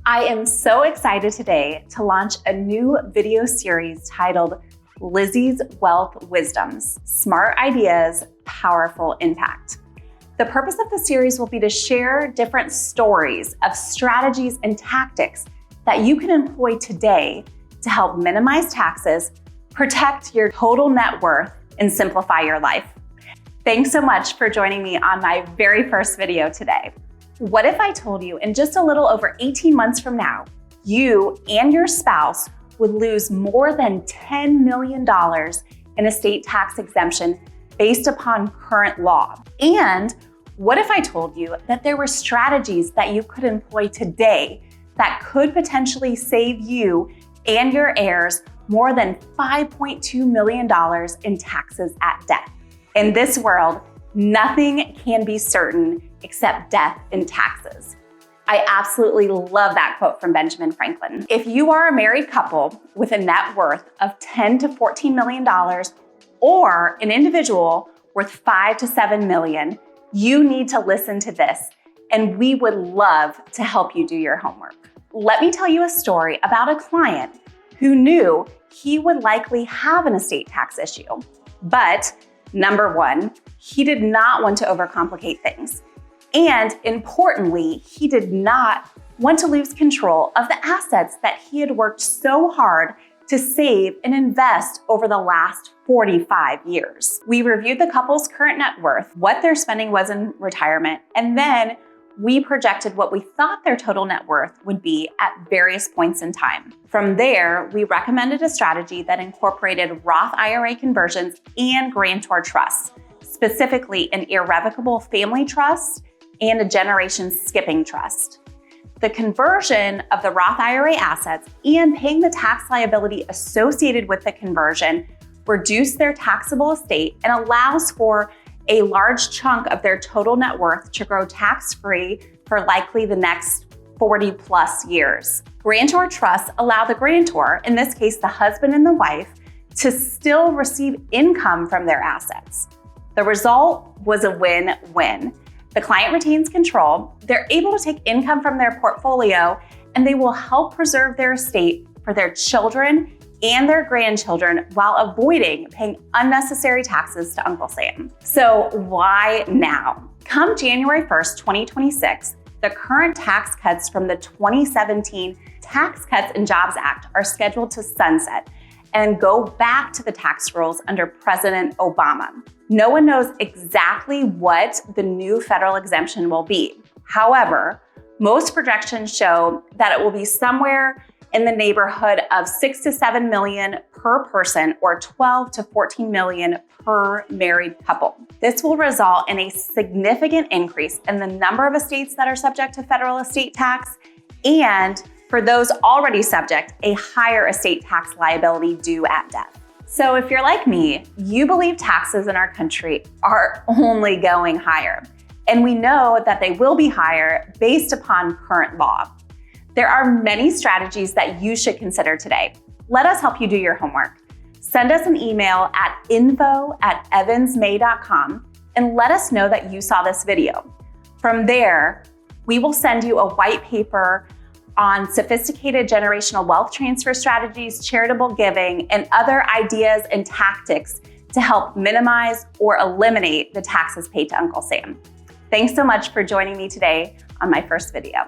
I am so excited today to launch a new video series titled Lizzie's Wealth Wisdoms: Smart Ideas, Powerful Impact. The purpose of the series will be to share different stories of strategies and tactics that you can employ today to help minimize taxes, protect your total net worth, and simplify your life. Thanks so much for joining me on my very first video today. What if I told you in just a little over 18 months from now, you and your spouse would lose more than $10 million in estate tax exemption based upon current law? And what if I told you that there were strategies that you could employ today that could potentially save you and your heirs more than $5.2 million in taxes at death? In this world, nothing can be certain except death and taxes. I absolutely love that quote from Benjamin Franklin. If you are a married couple with a net worth of $10 to $14 million or an individual worth $5 to $7 million, you need to listen to this, and we would love to help you do your homework. Let me tell you a story about a client who knew he would likely have an estate tax issue. But number one, he did not want to overcomplicate things. And importantly, he did not want to lose control of the assets that he had worked so hard to save and invest over the last 45 years. We reviewed the couple's current net worth, what their spending was in retirement, and then we projected what we thought their total net worth would be at various points in time. From there, we recommended a strategy that incorporated Roth IRA conversions and grantor trusts, specifically an irrevocable family trust and a generation skipping trust. The conversion of the Roth IRA assets and paying the tax liability associated with the conversion reduce their taxable estate and allows for a large chunk of their total net worth to grow tax-free for likely the next 40 plus years. Grantor trusts allow the grantor, in this case the husband and the wife, to still receive income from their assets. The result was a win-win. The client retains control, they're able to take income from their portfolio, and they will help preserve their estate for their children and their grandchildren while avoiding paying unnecessary taxes to Uncle Sam. So why now? Come January 1st, 2026, the current tax cuts from the 2017 Tax Cuts and Jobs Act are scheduled to sunset and go back to the tax rules under President Obama. No one knows exactly what the new federal exemption will be. However, most projections show that it will be somewhere in the neighborhood of 6 to 7 million per person or 12 to 14 million per married couple. This will result in a significant increase in the number of estates that are subject to federal estate tax, and for those already subject, a higher estate tax liability due at death. So if you're like me, you believe taxes in our country are only going higher, and we know that they will be higher based upon current law. There are many strategies that you should consider today. Let us help you do your homework. Send us an email at info@evansmay.com and let us know that you saw this video. From there, we will send you a white paper on sophisticated generational wealth transfer strategies, charitable giving, and other ideas and tactics to help minimize or eliminate the taxes paid to Uncle Sam. Thanks so much for joining me today on my first video.